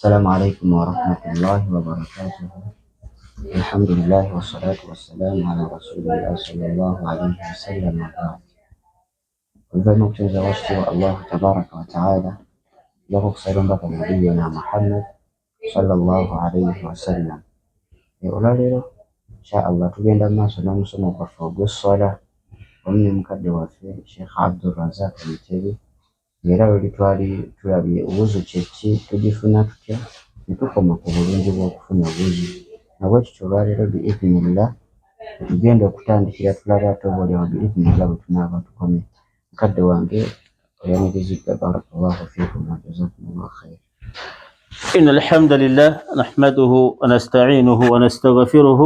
السلام عليكم ورحمة الله وبركاته. الحمد لله والصلاة والسلام على رسول الله صلى الله عليه وسلم وبعد. والمبتغى واشكر الله تبارك وتعالى له صلى نبينا محمد صلى الله عليه وسلم. olwaleero inshallah tugenda maaso n'omusomo gwaffe ogw'essola omuli mukadde waffe Sheikh Abdulrazak Mutebi, era luli twali tulabye obuzu kyeki, tugifuna tutya, ne tukoma ku bulungi bw'okufuna obuzu. Nabwekityo olwaleero biidhnillah tugenda okutandikira tulaba ate oboolyawo biidhnillah bwe tunaaba tukomye. Mukadde wange oyanirizidde, barakallahu fiikum wa jazakumullahu khayr. إن الحمد لله نحمده ونستعينه ونستغفره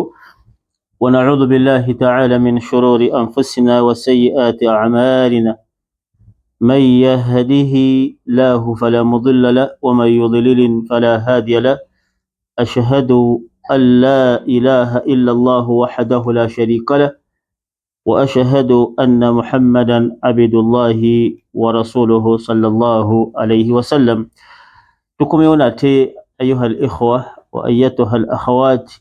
ونعوذ بالله تعالى من شرور أنفسنا وسيئات أعمالنا، من يهده الله فلا مضل له ومن يضلل فلا هادي له. أشهد أن لا إله إلا الله وحده لا شريك له، وأشهد أن محمدا عبد الله ورسوله صلى الله عليه وسلم. tukumyonate ayuha al-ikhwa wa ayyatuha al-akhawat,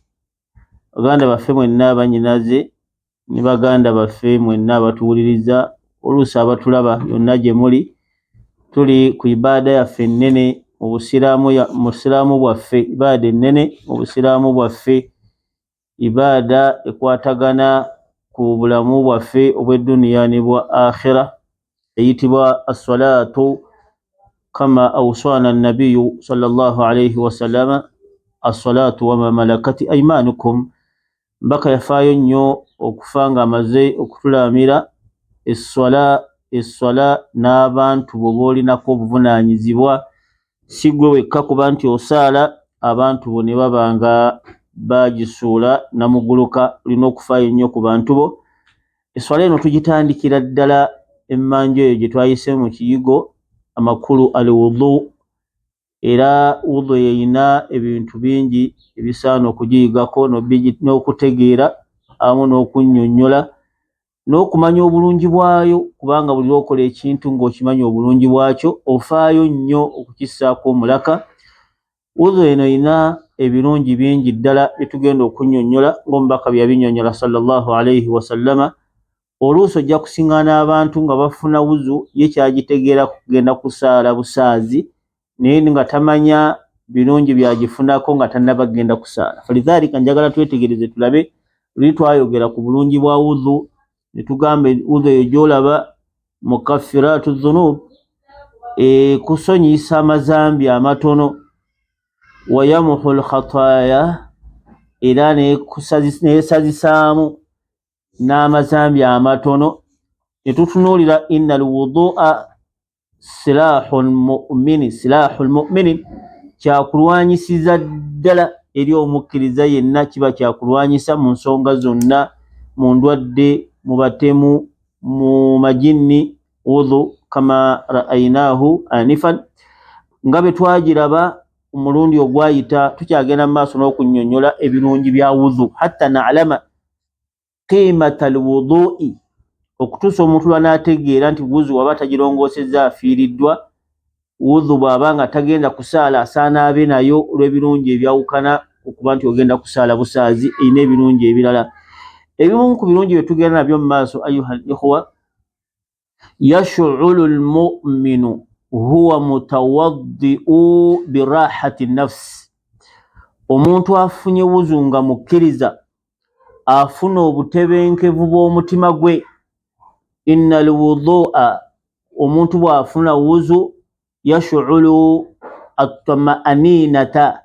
baganda baffe mwenna abanyinaze ne baganda baffe mwenna abatuwuliriza, oluusi abatulaba yonna gye muli, tuli ku ibaada yaffe ennene mu busiraamu bwaffe, ibaada ennene mu busiraamu bwaffe, ibaada ekwatagana ku bulamu bwaffe obw'edduniya ne bwa akhira, eyitibwa as-salatu kama awsana an-nabiyyu sallallahu alayhi wa sallam, as-salatu wa ma malakat aymanukum. Mbaka yafaayo nnyo okufa nga amaze okutulaamira essola n'abantu bo b'olinako obuvunaanyizibwa, si gwe wekka kuba nti osaala abantu bo ne baba nga bagisuula namuguluka. Olina okufaayo nnyo ku bantu bo. Essola eno tugitandikira ddala emmanju eyo gye twayise mu kiyigo amakulu al-wudu, era wudu eyina ebintu bingi ebisaana okugiyigako n'okutegeera awamu n'okunnyonnyola n'okumanya obulungi bwayo, kubanga buli lwokola ekintu ng'okimanya obulungi bwakyo ofaayo nnyo okukissaako omulaka. Wudu eno eyina ebirungi bingi ddala byetugenda okunnyonnyola ng'omubaka bye yabinnyonnyola sallallahu alayhi wasallama. Oluusi ojja kusiŋŋaana abantu nga bafuna wuzu, ye kyagitegeera kugenda kusaala busaazi, naye nga tamanya birungi byagifunako nga tannaba kugenda kusaala. Falidhalika njagala twetegereze tulabe, luli twayogera ku bulungi bwa wuzu ne tugamba wuzu eyo gy'olaba mukaffiratu dhunub, kusonyiisa amazambi amatono, wa yamuhu al-khataaya, era nesazisaamu n'amazambi amatono. Ne tutunuulira inna al-wudu'a silahul mu'mini, kyakulwanyisiza ddala eri omukkiriza yenna, kiba kyakulwanyisa mu nsonga zonna, mu ndwadde, mu batemu, mu majinni. Wudu kama ra'aynaahu anifan, nga bwe twagiraba omulundi ogwayita. Tukyagenda mu maaso n'okunnyonnyola ebirungi bya wudu hatta na'lama qimata al-wudu'i, okutuusa omuntu lw'anaategeera nti wudu waba tagirongoosezza afiiriddwa. Wudu bw'aba nga tagenda kusaala asaana abe nayo olw'ebirungi ebyawukana okuba nti ogenda kusaala busaazi, erina ebirungi ebirala. Ebimu ku birungi bye tugenda nabyo mu maaso ayuha al-ikhwa, yash'ulu al-mu'minu huwa mutawaddi'u birahati nafsi. Omuntu afunye wuzu nga mukkiriza afuna obutebenkevu bw'omutima gwe. Inna al-wudu'a, omuntu bw'afuna wuzu, yash'ulu at-tama'aninata,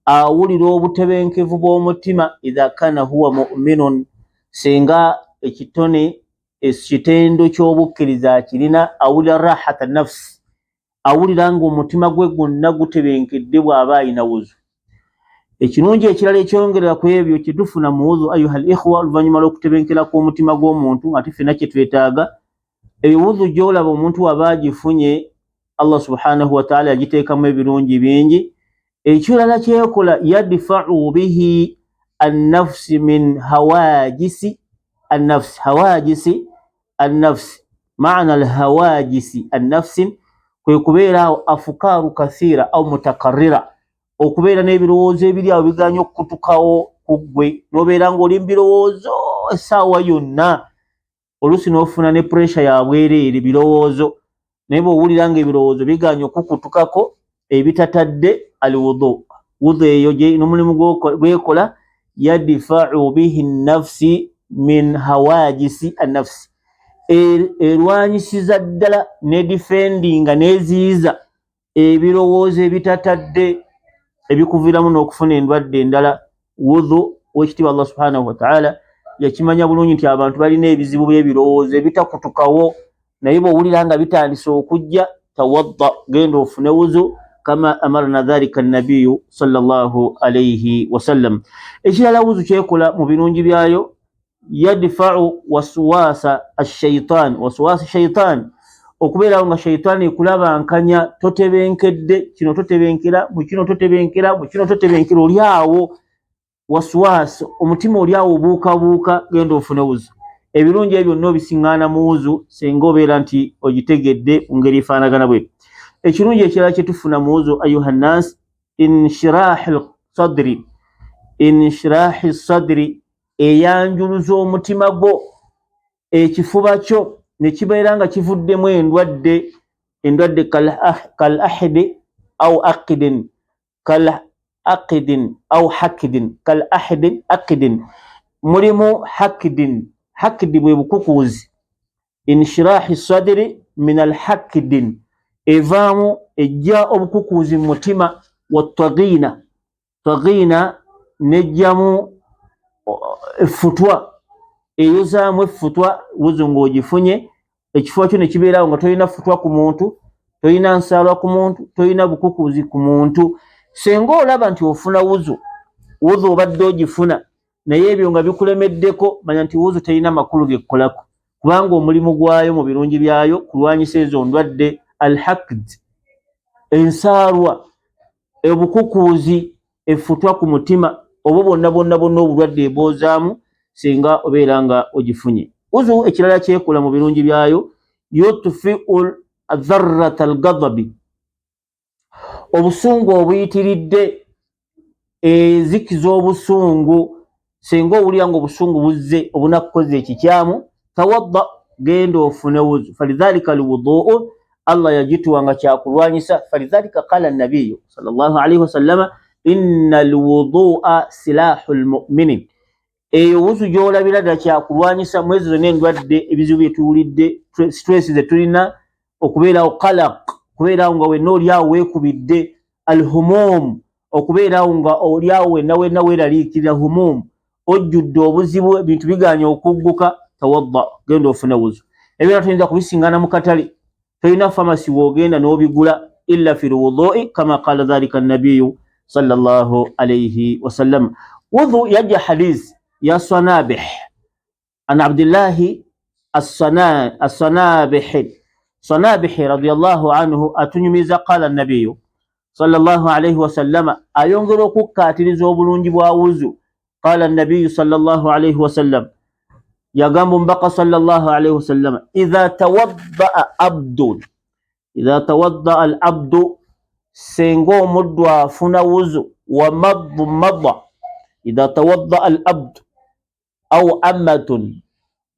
awulira obutebenkevu bw'omutima. Idha kana huwa mu'minun, senga ekitendo ky'obukkiriza akirina, awulira rahata nafsi, awulira nga omutima gwe gwonna gutebenkedde bw'aba ayina wuzu. Ekirungi ekirala ekyongerera ku ebyo kye tufuna mu wuzu ayuha al-ikhwa, oluvannyuma lw'okutebenkera kw'omutima gw'omuntu, ate ffenna kye twetaaga, eyo wuzu gy'olaba omuntu waba agifunye, Allah subhanahu wa ta'ala yagiteekamu ebirungi bingi. Ekirala kyekola, yadfa'u bihi an-nafsi min hawajisi an-nafsi. Hawajisi an-nafsi, maana al-hawajisi an-nafsi kwe kubeera afukaaru kathira au mutakarrira, okubeera n'ebirowoozo ebiri awo biganya okukutukawo ku ggwe n'obeera ng'oli mu birowoozo essaawa yonna, oluusi n'ofuna ne puresha ya bwereere birowoozo, naye bw'owulira ng'ebirowoozo biganya okukutukako ebitatadde alwudu. Wudu eyo n'omulimu gwekola yadfa'u bihi nnafsi min hawajisi annafsi, erwanyisiza ddala nedifendinga neziyiza ebirowoozo ebitatadde ebikuviiramu n'okufuna endwadde endala. Wudu w'ekitiibwa Allah subhanahu wa ta'ala yakimanya bulungi nti abantu balina ebizibu by'ebirowoozo ebitakutukawo, naye bw'owulira nga bitandise okujja, tawadda, genda ofune wuzu kama amarna dhalika nabiyu sallallahu alayhi wasallam. Ekirala wuzu kyekola mu birungi byayo, yadfa'u waswasa ash-shaytan, waswasa shaytan, okubeerawo nga shayitaani ekulabankanya totebenkedde, kino totebenkera, mu kino totebenkera, mu kino totebenkera, oli awo waswasa, omutima oli awo obuukabuuka, genda ofune wuzu. Ebirungi ebyo byonna obisiŋŋaana mu wuzu singa obeera nti ogitegedde mu ngeri efaanagana bwe. Ekirungi ekirala kye tufuna mu wuzu ayuha nnaas, inshirahi sadri, inshirahi sadri, eyanjuluza omutima gwo, ekifuba kyo ne kibeera nga kivuddemu endwadde, endwadde kal ahdi au aqidin, kal aqidin au hakidin, kal ahdi aqidin, mulimu hakidin, hakidi bwe bukukuuzi. Inshirahi sadri min al hakidin, evaamu ejja obukukuuzi mu mutima, wa tagina, tagina nejjamu effutwa, eyozaamu effutwa wuzu ng'ogifunye, ekifuba kyo ne kibeerawo nga tolina ffutwa ku muntu, tolina nsaalwa ku muntu, tolina bukukuuzi ku muntu. Senga olaba nti ofuna wuzu, wuzu obadde ogifuna naye ebyo nga bikulemeddeko, manya nti wuzu terina makulu gekkolako, kubanga omulimu gwayo mu birungi byayo kulwanyisa ezo ndwadde al-hakd, ensaalwa, obukukuuzi, effutwa ku mutima, obwo bonna bonna bonna obulwadde ebwozaamu singa obeera nga ogifunye. Wuzu ekirala kyekola mu birungi byayo, yutfi'u dharrata al-ghadabi, obusungu obuyitiridde, ezikiza obusungu. Singa owulira nga obusungu buzze obunakukoza ekikyamu, tawadda, genda ofune wuzu. Falidhalika alwudu'u, Allah yagituwa nga kyakulwanyisa. Falidhalika qala nabiyu sallallahu alayhi wasallama, inna alwudu'a silahu almu'minin. Eyo wuzu gy'olabira ddala kyakulwanyisa mu ezo zonna endwadde, ebizibu bye tuwulidde, stress ze tulina, okubeerawo qalaq, okubeerawo nga wenna oli awo weekubidde, alhumum, okubeerawo nga oli awo wenna weeraliikirira, humum, ojjudde obuzibu, ebintu biganya okugguka, tawadda, genda ofune wuzu. Ebyera tuyinza kubisiŋŋaana mu katale, tolina famasi w'ogenda n'obigula, illa fi lwudu'i kama qala dhalika nabiyu sallallahu alayhi wasallam. Wudu yajja hadith ya Sanabih an Abdillahi as-Sanabih, Sanabih radiyallahu anhu atunyumiza qala nabiyu sallallahu alayhi wasallama, ayongera okukkaatiriza obulungi bwa wuzu. Qala nabiyu sallallahu alayhi wasallam, yagamba omubaka sallallahu alayhi wasallam, idha tawadda'a abdun, idha tawadda'a al-abdu, senga omuddu afuna wuzu, wa madda, idha tawadda'a al-abdu au ammatun,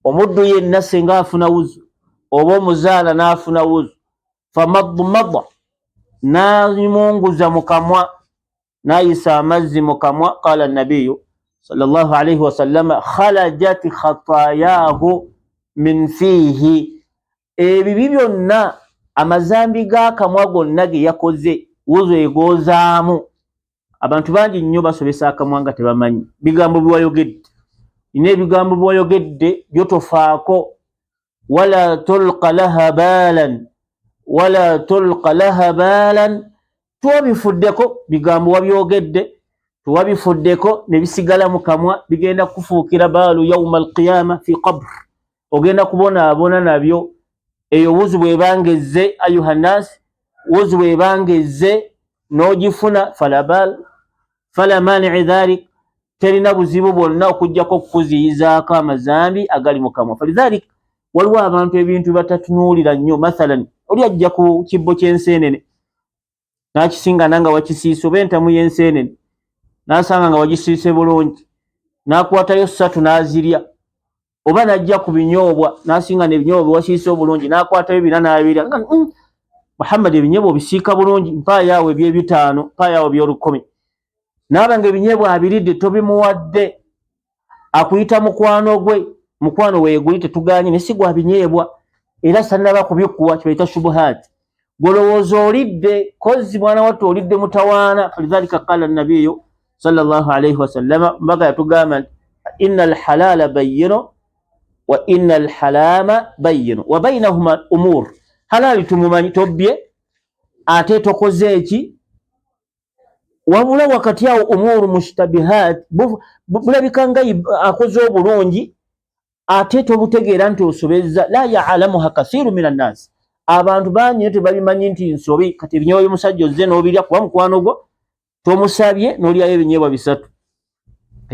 omuddu yenna senga afuna wuzu, oba omuzaala n'afuna wuzu, famadda, n'amunguza mu kamwa, n'ayisa amazzi mu kamwa. Qala nabiyu sallallahu alayhi wasallama, khalajat khatayahu min fihi, ebibi byonna amazambi g'akamwa gonna ge yakoze wuzu egoozaamu. Abantu bangi nnyo basobesa akamwa nga tebamanyi bigambo biwayogedde. Ina ebigambo biwayogedde byo tofaako, wala tulqa laha balan, wala tulqa laha balan, tuwabifuddeko bigambo wabyogedde, tuwabifuddeko ne bisigala mu kamwa, bigenda kufuukira baalu yawma alqiyama fi qabr, ogenda kubonaabona nabyo. Eyo wuzu bw'ebanga ezze ayuha nnaasi, wuzu bw'ebanga ezze n'ogifuna, fala bal fala mani'i dhalik, terina buzibu bwonna okuggyako okukuziyizaako amazambi agali mu kamwa. Falidhalik waliwo abantu ebintu batatunuulira nnyo. Mathalan, oli ajja ku kibbo ky'enseenene nakisinga nanga wakisiise oba entamu y'enseenene nasanga nga wagisiise bulungi nakwatayo 3 nazirya oba najja ku binyoobwa nasinga n'ebinyoobwa wasiise obulungi nakwatayo 4 n'abirya Muhammad ebinyeebwa obisiika bulungi mpaayawo eby'ebitaano mpaayawo by'olukumi nabanga ebinyeebwa abiridde tobimuwadde akuyita mukwano weeguli tetuganye nesigwa binyeebwa era sannaba kubikuwa kibayita shubuhaati golowooza olidde kozi mwana wattu olidde mutawaana falidhalika qala nabiyu sallallahu alayhi wasallama mbaga yatugamba inna alhalala bayyino wa inna alhalama bayyino wa bainahuma umur halali tumumanyi tobbye ate tokoze eki wabula wakati awo umuru mushtabihat bulabika nga akoze obulungi ate tobutegeera nti osobezza la yaalamuha kasiru min annas abantu bangi tebabimanyi nti nsobi kati ebinyeebwa by'omusajja ozze n'obirya kuba mukwano gwo tomusabye n'olyayo ebinyeebwa 3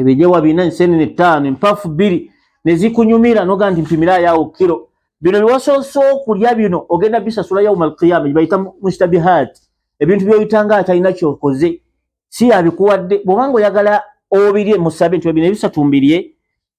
ebinyeebwa 4 enseenene 5 empafu 2 nezikunyumira noga nti mpimirayo awo kiro bino biwasoose okulya bino ogenda bisasula yawma alqiyama bayita mushtabihat ebintu by'oyitanga atalina kyokoze si yabikuwadde bw'obanga oyagala obirye musabe nti bino ebisatu mbirye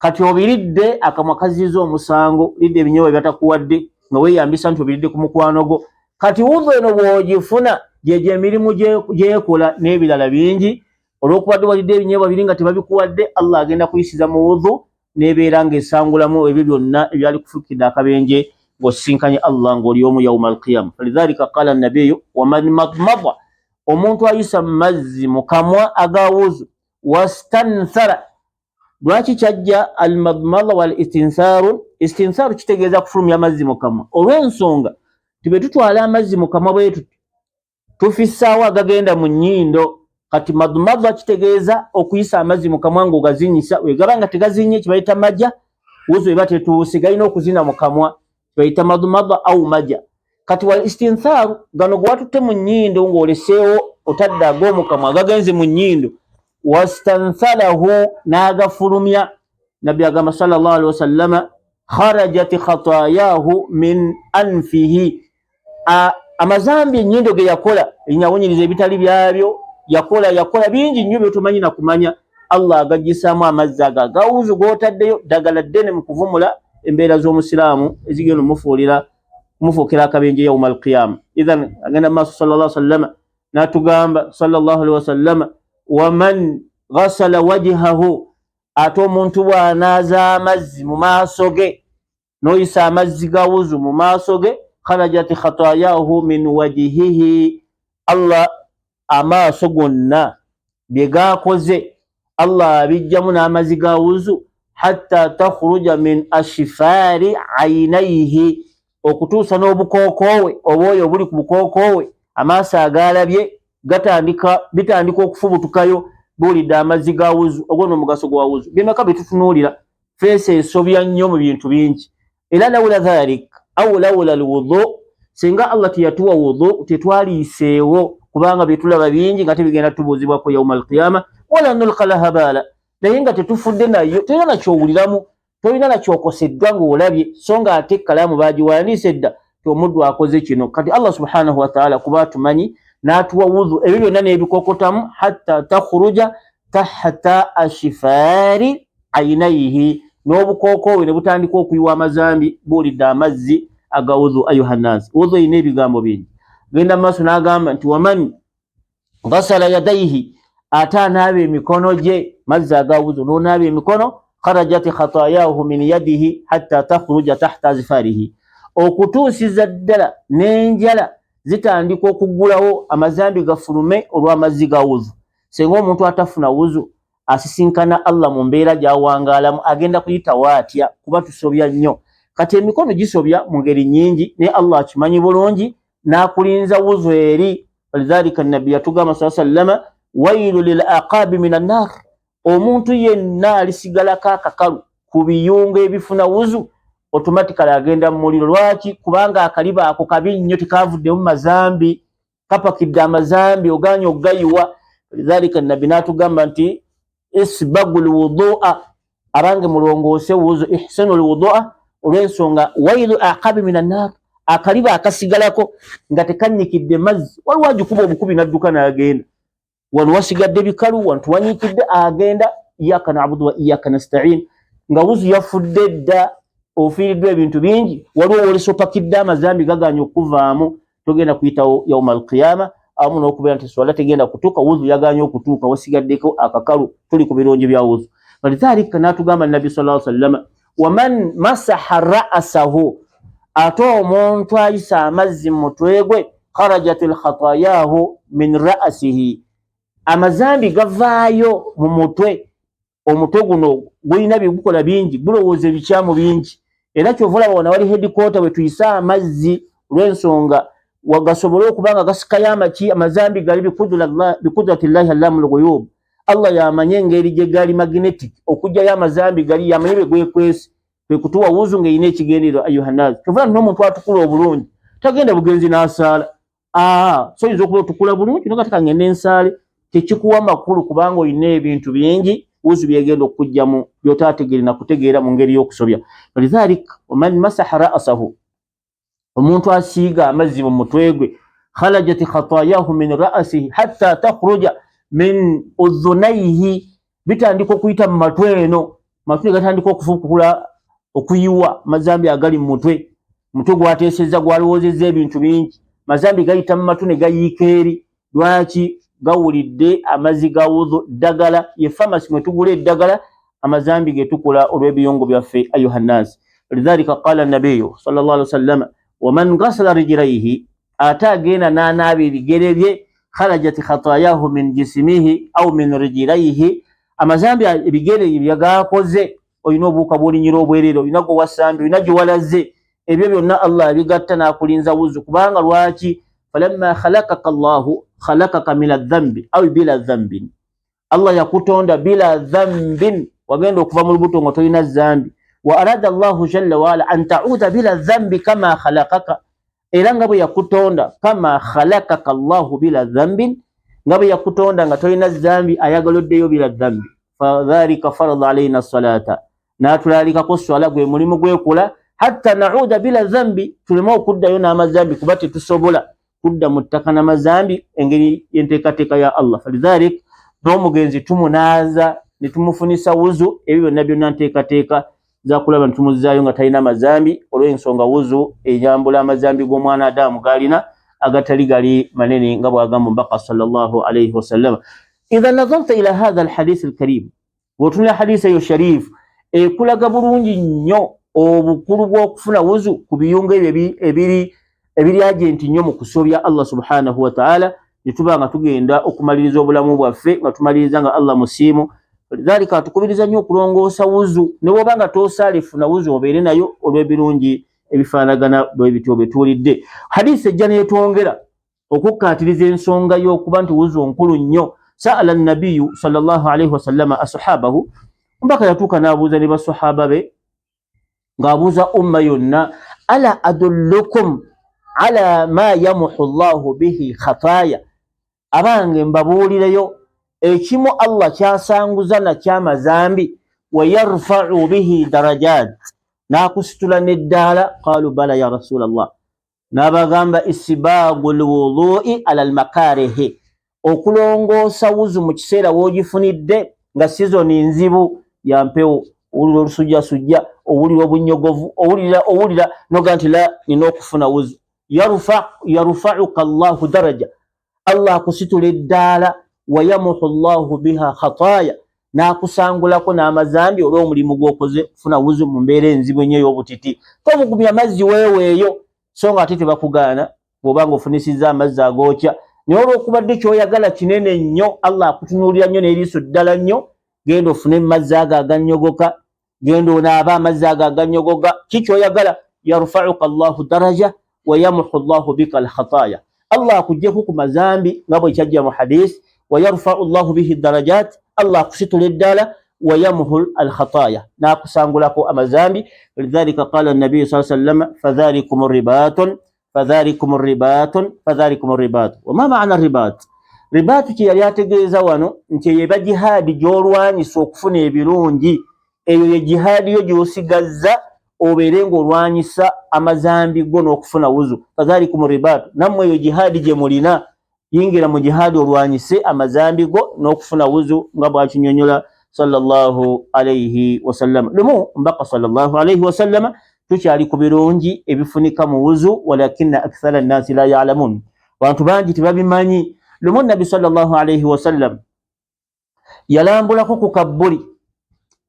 kati obiridde akamwa kaziiza omusango lidde ebinyeebwa byatakuwadde nga weeyambisa nti obiridde ku mukwano gwo kati wudhu eno bw'ogifuna gyegyo emirimu gyekola n'ebirala bingi olw'okubadde walidde ebinyeebwa biri nga tebabikuwadde Allah agenda kuyisiza mu wudhu nebeera ng'esangulamu ebyo byonna ebyali kufukidde akabenje ng'osisinkanye Allah ng'oli omu yawma alqiyama falidhalika qala nabiyu waman madmada omuntu ayisa mu mazzi mu kamwa aga wudhu wastanthara lwaki kyajja almadmada wal istinsaru kitegeeza kufulumya amazzi mu kamwa olw'ensonga tibe tutwala amazzi mu kamwa bwetu tufissaawo agagenda mu nnyindo kati madmada kitegeeza okuyisa amazzi mu kamwa ng'ogazinyisa wegaba nga tegazinye kibayita majja wudhu eba tetuuse galina okuzina mu kamwa kibayita madmada au majja kati wal istintharu gano gwe watutte mu nnyindo ng'oleseewo otadde ag'omu kamwa agagenze mu nnyindo wastanthalahu n'agafulumya nabbi agamba sallallahu alaihi wasallama kharajat khatayahu min anfihi amazambi ennyindo ge yakola enyawunyiriza ebitali byabyo yakola bingi nnyo byotomanyi na kumanya Allah agaggisaamu amazzi agawuzu g'otaddeyo ddagala ddene mu kuvumula embeera z'omusiraamu ezigenda kumufuukira akabenje yawma alqiyama idhan agenda maaso sallallahu alaihi wasallama n'atugamba sallallahu alaihi wasallama waman ghasala wajhahu ate omuntu bw'anaaza amazzi mu maaso ge n'oyisa amazzi gawuzu mu maaso ge kharajat khatayahu min wajhihi Allah amaaso gonna bye gaakoze Allah abijjamu n'amazzi gawuzu hatta takhruja min ashifari aynayhi okutuusa n'obukookoowe obwoyo obuli ku bukookoowe amaaso agaalabye bitandika okufubutukayo buulidde amazzi ga wuzu ogwo n'omugaso gwa wuzu byemeka byetutunuulira feesi esobya nnyo mu bintu bingi era lawula dhalik au lawula alwudhu singa Allah teyatuwa wudhu tetwaliiseewo kubanga byetulaba bingi nga tebigenda tubuuzibwako yawma alqiyama wala nulqa laha baala naye nga tetufudde nayo tolina nakyowuliramu tolina nakyokoseddwa ng'olabye so nga ate kalaamu baagiwandiise dda ti omuddu akoze kino kati Allah subhanahu wataala kuba tumanyi n'atuwa wudhu ebyo byonna n'ebikokotamu hatta takhruja tahta ashifari aynaihi n'obukookoowe ne butandika okuyiwa amazambi buulidde amazzi aga wudhu ayuhannaasi wudhu erina ebigambo bingi genda maaso n'agamba nti waman ghasala yadaihi ate anaaba emikono gye mazzi aga wudhu n'onaaba emikono kharajat khatayahu min yadihi hatta takhruja tahta azfarihi okutuusiza ddala n'enjala zitandika okuggulawo amazambi gafulume olw'amazzi ga wudhu senga omuntu atafuna wudhu asisinkana Allah mu mbeera gy'awangaalamu agenda kuyitawo atya kuba tusobya nnyo kati emikono gisobya mu ngeri nnyingi naye Allah akimanyi bulungi n'akulinza wudhu eri walidhalika nabbi yatugamba sallama wailu lil aqabi min annar omuntu yenna alisigalako akakalu ku biyungu ebifuna wudhu automatically agenda mu muliro lwaki kubanga akaliba ako kabi nnyo tekavuddemu mazambi kapakidde amazambi oganye okugayiwa lidhalika nabbi n'atugamba nti isbagul wudhu'a abange mulongoose wudhu ihsanu lwudhu'a olw'ensonga wailu aqabi min annar akaliba akasigalako nga tekanyikidde mazzi waliwo agikuba obukubi n'adduka n'agenda wano wasigadde bikalu wantu wanyikidde agenda iyyaka na'budu wa iyyaka nasta'in nga wuzu yafudde dda ofiiriddwa ebintu bingi waliwo wolisopakidde amazambi gaganya okuvaamu togenda kuyitawo yauma alqiyama awamu n'okubeera nti swala tegenda kutuuka wuzu yaganya okutuuka wasigaddeko akakalu tuli ku birungi bya wuzu walidhalika n'atugamba nabbi sallallahu alaihi wasallam waman masaha ra'sahu ate omuntu ayisa amazzi mu mutwe gwe kharajatil khatayahu min ra'sihi amazambi gavaayo mu mutwe omutwe guno gulina bigukola bingi gulowooza ebikyamu bingi era kyova olaba wano wali headquarter bwe tuyisa amazzi olw'ensonga wagasobole okubanga gasikayo amazambi gali bikudratillahi allamul ghuyub Allah yamanye engeri gye gali magnetic okujjayo amazambi gali yamanye bwe gwekwesi kwe kutuwa wuzu ng'erina ekigendererwa ayuhannazi kyova n'omuntu atukula obulungi tagenda bugenzi n'asaala soyinza okuba otukula bulungi noga tekangende ensaale tekikuwa makulu kubanga olina ebintu bingi wuzu byegenda okujjamu byotaategeere na kutegeera mu ngeri y'okusobya walidhalika waman masaha ra'sahu omuntu asiiga amazzi mu mutwe gwe kharajat khatayahu min ra'sihi hatta takhruja min udhunayhi bitandika okuyita mu matwe eno matwe gatandika okufukula okuyiwa mazambi agali mu mutwe gwateesezza gwalowoozezza ebintu bingi mazambi gayita mu matu ne gayiika eri lwaki gawulidde amazzi ga wudu ddagala ye famasi mwe tugula eddagala amazambi ge tukola olw'ebiyungu byaffe ayuhannaasi lidhalika qala nabiyu sallallahu alaihi wasallam waman ghasala rijlaihi ate agenda n'anaaba ebigere bye kharajat khatayahu min jisimihi au min rijlaihi amazambi ebigere byagakoze olina obuuka bw'olinyira obwerere olina gwe wasambi olina gye walaze ebyo byonna Allah abigatta n'akulinza wuzu kubanga lwaki falamma khalaqaka Allahu khalaqaka min adh-dhanbi aw bila dhanbin Allah yakutonda bila dhanbin wagenda okuva mu lubuto nga tolina dhambi wa arada Allahu jalla wa ala an ta'uda bila dhanbi kama khalaqaka era nga bwe yakutonda kama khalaqaka Allahu bila dhanbin nga bwe yakutonda nga tolina dhambi ayagaloddeyo bila dhambi fadhalika farada alayna as-salata n'atulalikako swala gwe mulimu gwekola hatta na'uda bila dhambi tulema okuddayo n'amazambi kuba tetusobola kudda mu ttaka n'amazambi engeri y'enteekateeka ya Allah falidhalik n'omugenzi tumunaaza ne tumufunisa wuzu ebyo byonna byonna nteekateeka zakulaba ntumuzaayo nga talina amazambi olw'ensonga wuzu enyambula amazambi g'omwana Adamu galina agatali gali manene nga bw'agamba Omubaka sallallahu alayhi wasallam idha nazarta ila hadha alhadith alkarim bw'otunula hadisi eyo sharifu ekulaga bulungi nnyo obukulu bw'okufuna wuzu ku biyungu ebyo ebiri agenti nnyo mu kusobya Allah subhanahu wa ta'ala ne tuba nga tugenda okumaliriza obulamu bwaffe nga tumaliriza nga Allah musiimu lidhalika atukubiriza nnyo okulongoosa wuzu ne bw'oba nga toosaale funa wuzu obeere nayo olw'ebirungi ebifaanagana bwe bityo bye tuwulidde hadisi ejja neetwongera okukkaatiriza ensonga y'okuba nti wuzu nkulu nnyo sa'ala nabiyu sallallahu alayhi wasallama ashabahu Omubaka yatuuka n'abuuza ne basahaba be ng'abuuza umma yonna ala adullukum ala ma yamuhu Allahu bihi khataaya abange mbabuulireyo ekimu Allah kyasanguza nakyamazambi wa yarfa'u bihi darajat n'akusitula n'eddaala qaalu bala ya rasulallah n'abagamba isibaagu lwudu'i ala almakarihi okulongoosa wuzu mu kiseera w'ogifunidde nga sizoni nzibu ya mpewo owulira olusujjasujja owulira obunyogovu owulira noga nti la nina okufuna wuzu yarfa'uka Allahu daraja Allah akusitula eddaala wa yamuhu Allahu biha khataaya n'akusangulako n'amazambi olw'omulimu gw'okoze kufuna wuzu mu mbeera enzibu ennyo ey'obutiti tobugumya amazzi weeweeyo so nga ate tebakugaana bw'oba nga ofunisizza amazzi agookya naye olw'okubadde ky'oyagala kinene nnyo Allah akutunuulira nnyo n'eriiso ddala nnyo genda ofune mazzi ago agannyogoka genda onaaba amazzi ago agannyogoga kikyoyagala yarfa'uka Allahu daraja wa yamuhu Allahu bika alkhataaya Allah akuggyeko ku mazambi nga bwe kyajja mu hadisi wa yarfa'u Allahu bihi darajat Allah akusitula eddaala wa yamuhu alkhataaya n'akusangulako amazambi lidhalika qala an-nabiy sallallahu alayhi wasallam fadhalikum ribaatun wama ma'ana ribaat ribaatu kye yali ategeeza wano nti eyo eba jihaadi gy'olwanyisa okufuna ebirungi eyo ye jihaadi yo gy'osigazza obeere ng'olwanyisa amazambi go n'okufuna wuzu. Fadhalikum ribaatu, nammwe eyo jihaadi gye mulina, yingira mu jihaadi olwanyise amazambi go n'okufuna wuzu nga bw'akinyonyola sallallahu alayhi wasallam. Lumu mbaka sallallahu alayhi wasallam tukyali ku birungi ebifunika mu wuzu, walakinna akthara nnasi la ya'lamun, bantu bangi tebabimanyi. Lumu nabbi sallallahu alayhi wasallam yalambulako ku kabbuli,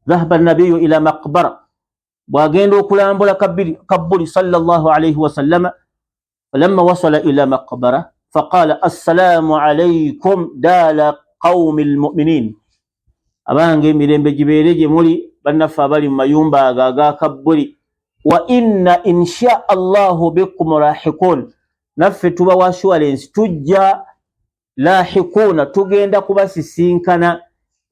dhahaba nabiyu ila maqbara, bwagenda okulambula kabbuli sallallahu alayhi wasallam, falamma wasala ila maqbara faqala assalamu alaykum dala qawmi almu'minin, abange emirembe gibeere gye muli bannaffe abali mu mayumba ago aga kabbuli, wa inna insha allahu bikum lahikun, naffe tuba wa assurance tujja lahikuna, tugenda kubasisinkana.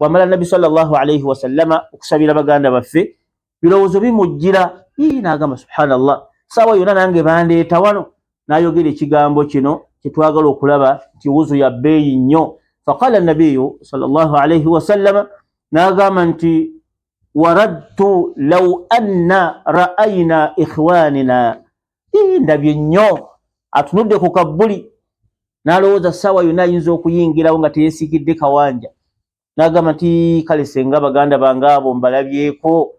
Wamala nabbi sallallahu alayhi wasallama okusabira baganda baffe, birowoozo bimujjira, n'agamba subhanallah, saawa yonna nange bandeeta wano, n'ayogera ekigambo kino kyetwagala okulaba nti wuzu ya bbeeyi nnyo. Faqala nabiyu sallallahu alayhi wasallama, n'agamba nti waradtu law anna ra'ayna ikhwanina, ndabye nnyo atunudde ku kabbuli n'alowooza saawa yonna ayinza okuyingirawo nga teyeesikidde kawanja, n'agamba nti kale senga baganda bange abo mbalabyeko,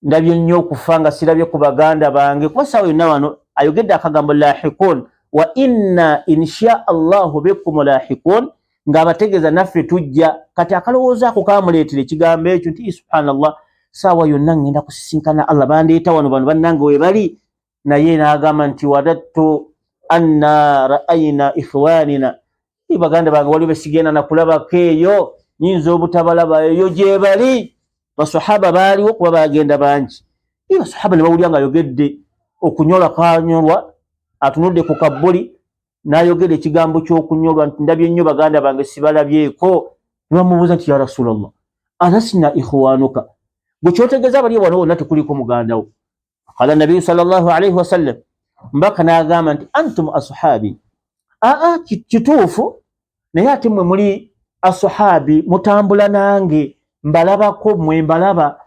ndabye nnyo okufa nga sirabye ku baganda bange. Kuba saawa yonna wano ayogedde akagambo lahikun, wa inna insha allahu bikum lahikun, ng'abategeeza naffe tujja. Kati akalowooza ako kamuleetera ekigambo ekyo nti subhanallah, saawa yonna ngenda kusisinkana Allah, bandeeta wano bano bannange we bali. Naye n'agamba nti wadattu anna ra'ayna ikhwanina, baganda bange waliwo besigenda nakulabako eyo, nyinza obutabalaba eyo gye bali. Basahaba baaliwo kuba bagenda bangi. Basahaba ne bawulira ng'ayogedde okunyolwa kanyolwa, atunudde ku kabbuli n'ayogera ekigambo ky'okunyolwa nti ndabye nnyo baganda bange sibalabyeko. Ne bamubuuza nti ya rasulallah alasna ikhwanuka, gwe kyotegeeza bali wano wonna tekuliko muganda wo? Qala nabiyyu sallallahu alayhi wasallam, mbaka n'agamba nti antum ashabi, kituufu, naye ate mmwe muli ashabi, mutambula nange, mbalabako mmwe mbalaba.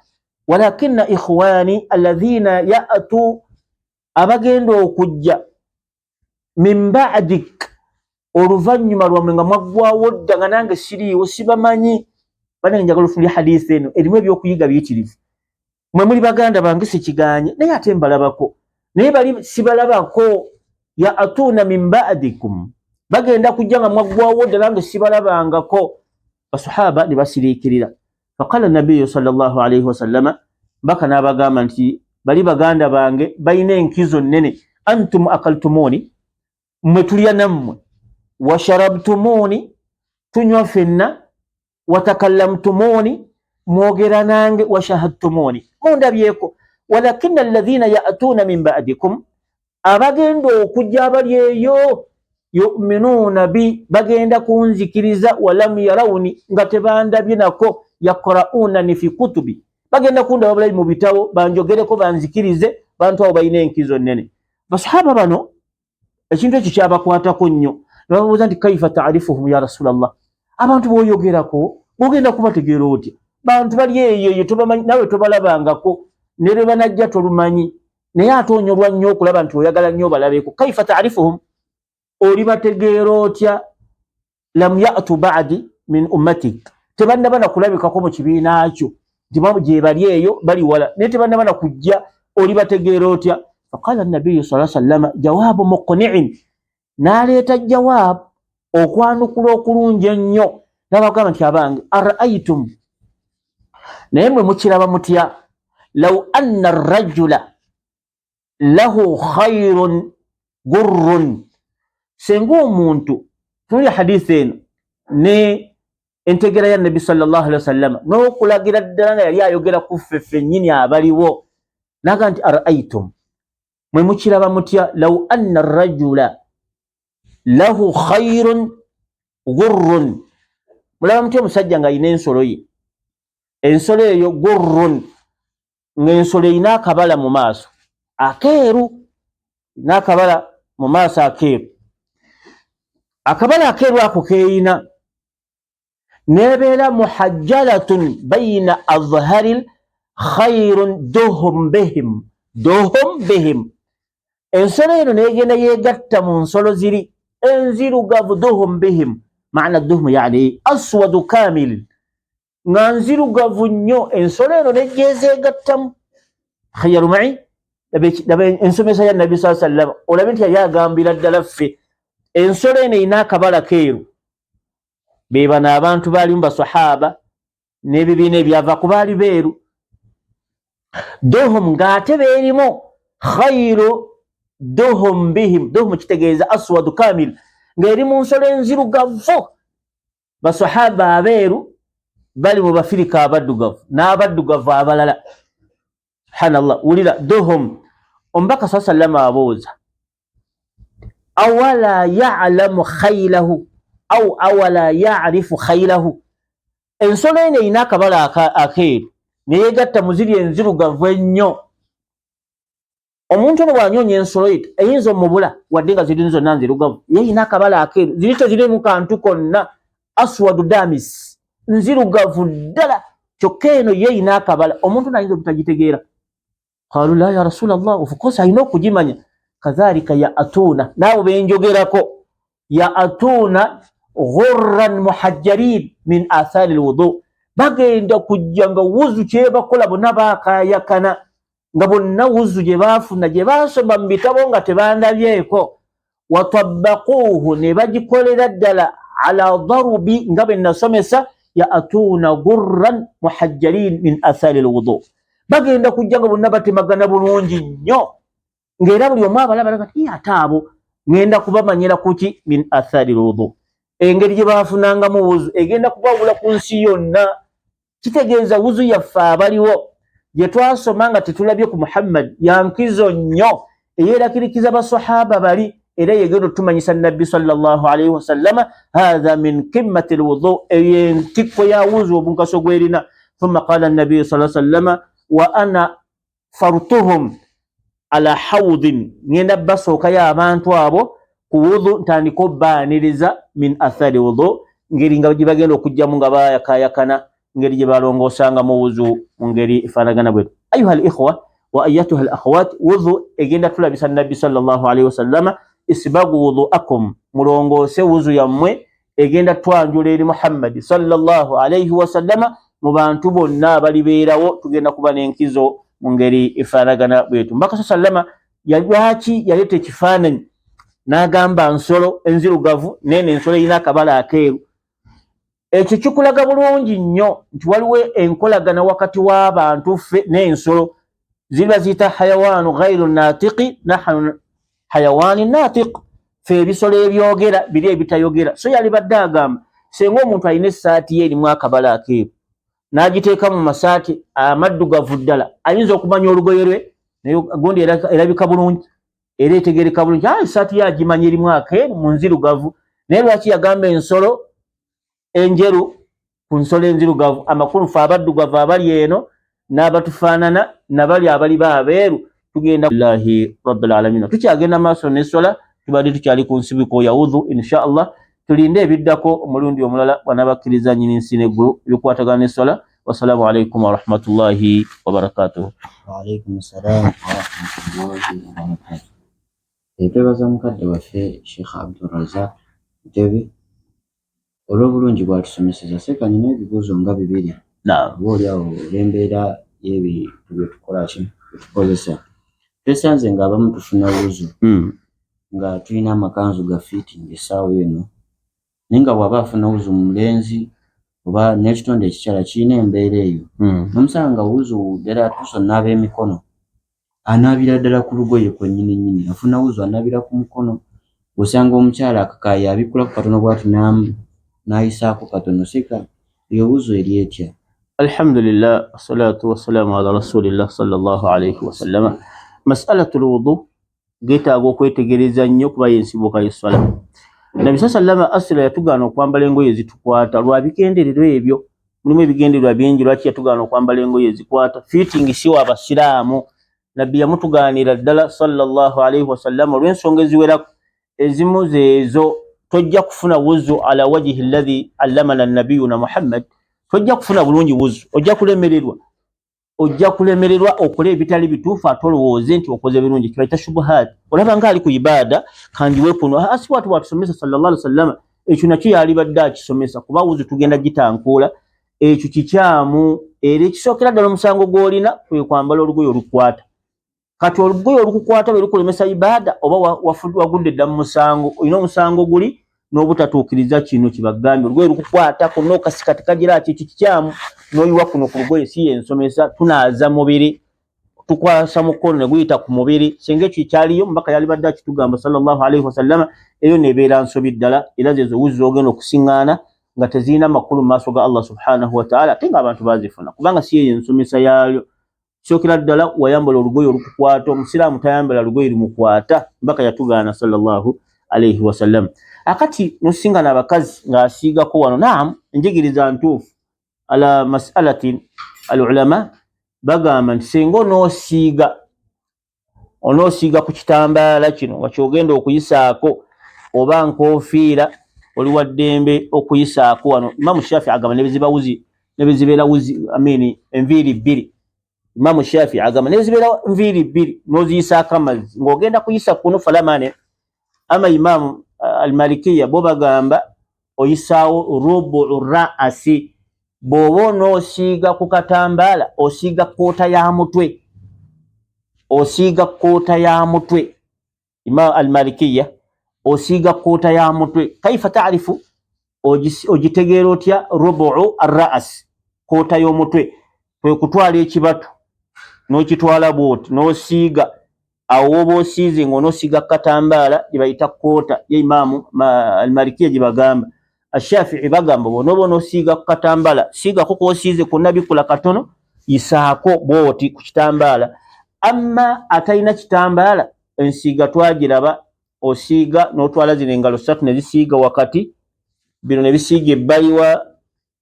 Walakinna ikhwani alladhina ya'tu, abagenda okujja min ba'dik, oluvannyuma lwammwe nga mwaggwawo dda nga nange siriiwo sibamanyi. Banange njagala ofunire hadiisi eno erimu ebyokuyiga biyitirivu. Mwe muli baganda bange sikiganye, naye ate mbalabako, naye bali sibalabako. Ya'tuna min ba'dikum, bagenda kujja nga mwaggwawo dda nange sibalabangako. Basahaba ne basiriikirira. Faqala nabiyyu sallallahu alayhi wasallama, mbaka n'abagamba nti bali baganda bange balina enkizo nnene. Antum akaltumuni, mmwe tulya nammwe, washarabtumuni, tunywa ffenna, watakallamtumuni, mwogera nange, washahadtumuni, mundabyeko. Walakinna alladhina ya'tuna min ba'dikum, abagenda okujja abali eyo, yu'minuuna bi, bagenda kunzikiriza, walam yarawni, nga tebandabye nako, yaqra'unani fi kutubi, bagenda kundaba bulali mu bitabo, banjogereko banzikirize, bantu abo balina enkizo nnene. Basahaba bano ekintu ekyo kyabakwatako nnyo, ne bamubuuza nti kaifa ta'rifuhum ya rasulallah, abantu b'oyogerako bw'ogenda kubategeera otya? Bantu bali eyo tobamanyi, nawe tobalabangako, ne lwe banajja tolumanyi, naye ate onyolwa nnyo okulaba nti oyagala nnyo balabeko. Kaifa ta'rifuhum, olibategeera otya? Lam ya'tu ba'di min ummatik, tebannaba na kulabikako mu kibiina kyo, nti gye bali eyo bali wala, naye tebannaba na kujja, olibategeera otya? Faqala nabiyyu sallallahu alayhi wasallam jawaabu muqni'in, n'aleeta jawaabu okwanukula okulungi ennyo, n'abagamba nti abange ara'aytum, naye mwe mukiraba mutya, law anna ar-rajula lahu khayrun gurrun, senga omuntu, tuli hadiisi eno ne entegera ya nabbi sallallahu alayhi wasallam n'okulagira ddala nga yali ayogera ku ffe ffennyini abaliwo, n'agamba nti ara'aytum, mwe mukiraba mutya, law anna ar-rajula lahu khayrun gurrun, mulaba mutya omusajja ng'alina ensolo ye, ensolo eyo gurrun, ng'ensolo erina akabala mu maaso akeeru, n'akabala mu maaso akeeru, akabala akeeru ako keeyina, nebeera muhajjalatun bayina azharil khayrun duhum bihim ensolo eno negenda yegatta mu nsolo ziri enzirugavu duhum bihim maana duhum yani aswadu kamil nga nzirugavu nnyo ensolo eno negyezeegattamu khayyaru mai ensomesa ya nabbi saa sallam olabe nti yali agambira ddala ffe ensolo eno erina akabala keeru be bano abantu baalimu basahaba n'ebibiina ebyava ku baali beeru duhum ng'ate beerimu khayru duhum bihim duhum kitegeeza aswadu kamil ng'eri mu nsolo enzirugavu basahaba abeeru bali mu bafirika abaddugavu n'abaddugavu abalala subhanallah wulira duhum omubaka saa sallama abooza awala ya'lamu khaylahu au awala ya'rifu khaylahu ensolo eno erina akabala akeeru neyegatta muziri enzirugavu ennyo omuntu ono bw'anyonya ensolo ye eyinza omubula wadde nga ziri zonna nzirugavu ye erina akabala akeeru ziri tezirimu kantu konna aswadu damis nzirugavu ddala kyokka eno ye erina akabala omuntu nayinza obutagitegeera qalu la ya rasulallah of course alina okugimanya kadhalika ya atuna naawe benjogerako ya atuna ghurran muhajjarin min athari lwudu bagenda kujja nga wuzu kyebakola bonna bakayakana nga bonna wuzu gye baafuna gye basoma mu bitabo nga tebandabyeko watabbaquuhu ne bagikolera ddala ala darubi nga bwe nasomesa ya atuna ghurran muhajjarin min athari lwudu bagenda kujja nga bonna batemagana bulungi nnyo ng'era buli omu abalaba kati ate abo ngenda kubamanyira kuki min athari lwudu engeri gye baafunangamu wuzu egenda kubawula ku nsi yonna kitegeeza wuzu yaffe abaliwo gye twasoma nga tetulabye ku Muhammad yankizo nnyo eyeerakirikiza basahaba bali era yegenda otumanyisa nabbi sallallahu alaihi wasallama hatha min kimmati lwudu eyentikko ya wuzu obunkaso gwerina thumma qala nabiyu sallallahu alaihi wasallama wa ana fartuhum ala hawdin ngenda basookayo abantu abo ku wudu ntandika obbaaniriza min athari wudu ngeri nga gye bagenda okujjamu nga bayakayakana ngeri gye balongoosanga mu wuzu mu ngeri efaanagana bwetu ayuha al ikhwa wa ayatuha al akhawat wudu egenda tulabisa nabbi sallallahu alaihi wasallama isbagu wuduakum mulongoose wuzu yammwe egenda twanjula eri Muhammad sallallahu alaihi wasallama mu bantu bonna abalibeerawo tugenda kuba n'enkizo mu ngeri efaanagana bwetu mbaka sallama lwaki yaleeta ekifaananyi n'agamba nsolo enzirugavu nene ensolo erina akabala akeeru ekyo kikulaga bulungi nnyo nti waliwo enkolagana wakati w'abantu ffe n'ensolo ziba ziyita hayawaanu ghairu naatiqi nahnu hayawaani naatiq ffe ebisolo ebyogera biri ebitayogera so yali badde agamba senga omuntu alina essaati ye erimu akabala akeeru n'agiteeka mu masaati amaddugavu ddala ayinza okumanya olugoye lwe naye gundi erabika bulungi era etegereka bulungi essaati ye agimanya erimu akeeru mu nzirugavu naye lwaki yagamba ensolo enjeru ku nsolo enzirugavu amakulu ffe abaddugavu abali eno n'abatufaanana nabali abali baabeeru tugenda lillahi rabbil alamin tukyagenda maaso n'essola tubadde tukyali ku nsibiko ya wudhu insha allah tulinde ebiddako omulundi omulala bwanabakkiriza nnyini nsi n'eggulu ebikwatagana n'essola wasalaamu alaikum warahmatullahi wabarakatuhu. Waalaikum salaam warahmatullahi wabarakatuh. Twebaza mukadde waffe Sheikh Abdulrazak Ntebe olw'obulungi bwatusomeseza seka nina ebibuuzo nga bibiri obaoliawo olw'embeera y'ebintu byetukola ki byetukozesa twesanze ng'abamu tufuna wuzu nga tulina amakanzu ga fitting essaawa eno naye nga bw'aba afuna wuzu mu mulenzi oba n'ekitonde ekikyala kirina embeera eyo nomusanga wuzu ddala tuso naaba emikono anaabira ddala ku lugoye kwennyini nnyini afuna wuzu anaabira ku mukono osanga omukyala akakaayi abikula ku katono bw'ati n'ayisaako katono seka eyo wuzu eri etya? Alhamdulillah wassalatu wassalamu ala rasulillah sallallahu alaihi wasallama mas'alatu lwudu geetaaga okwetegereza nnyo kuba yensibuka y'essala. Nabi sallama asila yatugaana okwambala engoye ezitukwata lwa bigendererwa ebyo mulimu ebigendererwa bingi lwaki yatugaana okwambala engoye ezikwata fitting si wa basiraamu nabbi yamutugaanira ddala sallallahu alaihi wasallama olw'ensonga eziwerako ezimu zeezo tojja kufuna wuzu ala wajihi alladhi allamana nabiyuna Muhammad tojja kufuna bulungi wuzu ojja kulemererwa ojja kulemererwa okola ebitali bituufu ate olowooze nti okoze birungi, kibayita shubuhaat. Olaba nga ali ku ibaada kandiwe kuno asi watu watusomesa sallallahu alaihi wasallam, ekyo nakyo yalibadde akisomesa kuba wuzu tugenda gitankuula, ekyo kikyamu era ekisookera ddala omusango gw'olina kwe kwambala olugoye olukwata. Kati olugoye olukukwata bwe lukulemesa ibaada oba wagudde dda mu musango, olina omusango guli n'obutatuukiriza kino kibagambye olugoye lukukwata konna okasika tekagira ati ekyo kikyamu n'oyiwa kuno ku lugoye si yensomesa, tunaaza mubiri tukwasa mukono ne guyita ku mubiri. Singa ekyo kyaliyo mubaka yalibadde akitugamba sallallahu alaihi wasallam, eyo nebeera nsobi ddala era zezo wuzi zogenda okusiŋŋaana nga tezirina makulu mu maaso ga Allah subhanahu wa ta'ala ate ng'abantu bazifuna kubanga si yeyo ensomesa yaalyo. Kisookera ddala wayambala olugoye olukukwata, omusiraamu tayambala lugoye lumukwata, mbaka yatugaana sallallahu alaihi wasallam. Akati nosinga n'abakazi ng'asiigako wano, naam enjigiriza ntuufu ala mas'alatin al-ulama bagamba nti singa onoosiiga ku kitambaala kino nga kyogenda okuyisaako oba nkoofiira oli wa ddembe okuyisaako wano. Imamu Shafi agamba nebizibeera wuzi enviiri bbiri. Imamu Shafi agamba nebizibeera nviiri bbiri n'oziyisaako amazzi ng'ogenda kuyisa kuno falamane. Ama Imamu al-Malikiya bo bagamba oyisaawo rubu ra'asi. Bw'oba onoosiiga ku katambaala osiiga koota ya mutwe, osiiga koota ya mutwe. Imamu al-Malikiya osiiga koota ya mutwe. Kaifa taarifu, ogitegeera otya rubu ar-ra'as, koota y'omutwe? Kwe kutwala ekibatu n'okitwala bw'oti n'osiiga. Awo woba osiize ng'onoosiiga katambaala gye bayita koota ye Imamu al-Malikiya gye bagamba. Ash-Shafi'i bagamba bw'onooba onoosiiga ku katambaala siigako kw'osiize kwonna bikula katono, yisaako bw'oti ku kitambaala. Amma atalina kitambaala ensiiga twagiraba, osiiga n'otwala zino engalo ssatu ne zisiiga wakati, bino ne bisiiga ebbali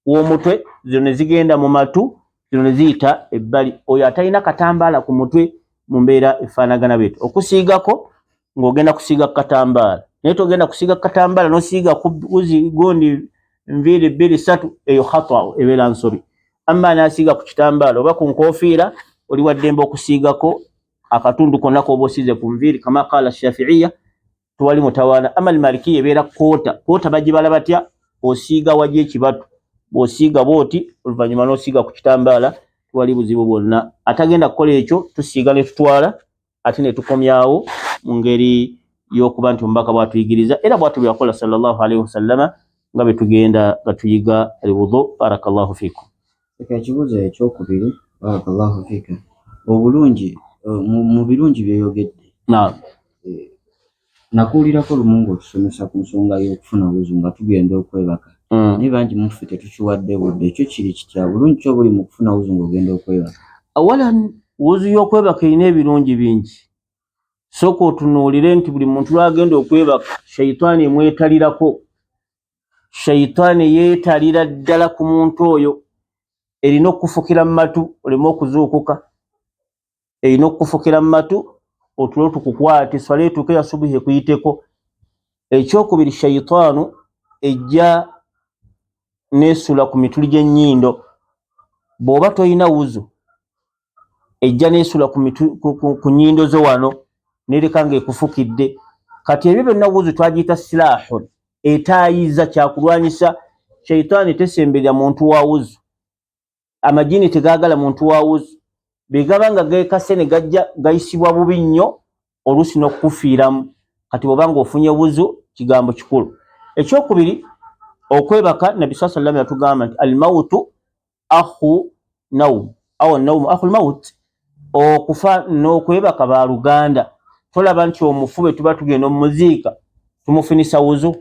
w'omutwe, zino ne zigenda mu matu, zino ne ziyita ebbali. Oyo atalina katambaala ku mutwe mu mbeera efaanagana bwetyo. Okusiigako ng'ogenda kusiiga ku katambaala, naye togenda kusiiga ku katambaala n'osiiga ku wuzi gundi nviiri bbiri ssatu, eyo khata ebeera nsobi. Amma n'asiiga ku kitambaala oba ku nkoofiira oli wa ddembe okusiigako akatundu konna k'oba osiize ku nviiri, kama qaala Shafi'iyya, tewali mutawaana. Amma al-Malikiyya ebeera koota. Koota bagibala batya? Osiiga wajja ekibatu, bw'osiiga bw'oti oluvannyuma n'osiiga ku kitambaala, tewali buzibu bwonna. Atagenda kukola ekyo tusiiga ne tutwala ate ne tukomyawo mu ngeri y'okuba nti omubaka bw'atuyigiriza era bw'atu bwe yakola sallallahu alaihi wasallama nga bwe tugenda nga tuyiga al-wudu. Barakallahu fiikum. Ekibuuzo ekyokubiri, barakallahu fiika, obulungi mu birungi byeyogedde. Naam. Nakuwulirako lumu ng'otusomesa ku nsonga y'okufuna wuzu nga tugenda okwebaka. Naye bangi mu ffe tetukiwadde budde. Ekyo kiri kitya? Bulungi ki obuli mu kufuna wuzu ng'ogenda okwebaka? Awalan wuzu y'okwebaka erina ebirungi bingi. Sooka otunuulire nti buli muntu lw'agenda okwebaka shayitaani emwetalirako. Shayitaani yeetalira ddala ku muntu oyo. Erina okufukira mu matu oleme okuzuukuka. Erina okufukira mu matu otulo tukukwate swala etuuke ya subuhi ekuyiteko. Ekyokubiri, shayitaanu ejja neesula ku mituli gy'ennyindo. Bw'oba toyina wuzu ejja neesula ku nnyindo zo wano nereka ng'ekufukidde. Kati ebyo byonna wuzu twagiyita silahun, etaayiza kyakulwanyisa. Shayitaani tesemberera muntu wa wuzu, amajini tegaagala muntu wa wuzu. Bwe gaba nga geekase ne gajja gayisibwa bubi nnyo oluusi n'okukufiiramu. Kati bw'oba ng'ofunye wuzu kigambo kikulu. Ekyokubiri, okwebaka Nabbi sallallahu alaihi wasallam yatugamba nti al-mautu akhu nawm aw an-nawm akhu al-maut. Okufa n'okwebaka ba luganda. Tolaba nti omufu bwe tuba tugenda omuziika tumufunisa wuzu.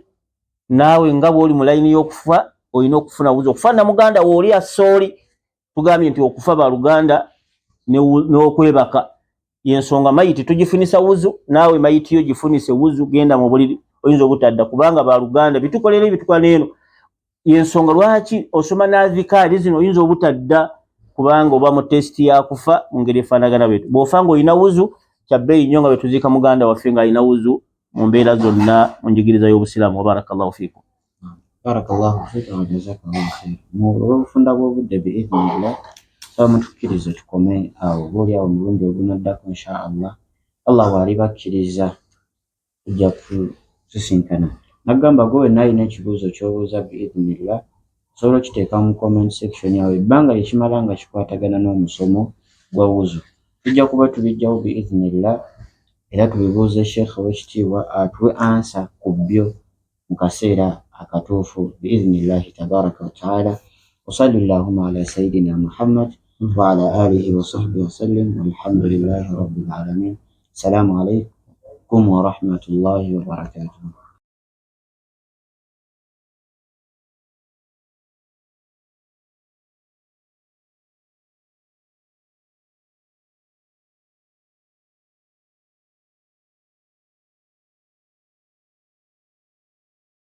Naawe nga bw'oli mu layini y'okufa olina okufuna wuzu. Okufa na muganda w'oli asooli tugambye nti okufa ba luganda n'okwebaka y'ensonga mayiti tugifunisa wuzu. Naawe mayiti yo gifunise wuzu, genda mu buliri oyinza obutadda kubanga ba luganda bitukolera ebitukola n'eno. Y'ensonga lwaki osoma n'azikaali zino oyinza obutadda kubanga oba mu tesiti ya kufa mu ngeri efaanagana bwetyo. Bw'ofa ng'olina wuzu kya bbeeyi nnyo nga bwe tuziika muganda waffe ng'alina wuzu mu mbeera zonna mu njigiriza y'Obusiraamu. Barakallahu fiikum. Barakallahu fiikum wa jazakallahu khairan. Mu bufunda bw'obudde bi'idhnillah mutukkirize tukome awo, buli awo omulundi ogunaddako insha Allah, Allah bw'alibakkiriza tujja tusisinkana. Nagamba gwe wenna alina ekibuuzo ky'obuuza biidhnillah osobola okiteeka mu comment section yawe, ebbanga lyekimala nga kikwatagana n'omusomo gwa wuzu. Tujja kuba tubijjawo biidhnillah era tubibuuze Sheikh ow'ekitiibwa atuwe ansa ku byo mu kaseera akatuufu biidhnillahi tabaraka wa taala. Wa sallallahu ala sayidina Muhammad wa ala alihi wa sahbihi wa sallim walhamdulillahi rabbil alamin. Assalamu alaikum wa rahmatullahi wa barakatuh.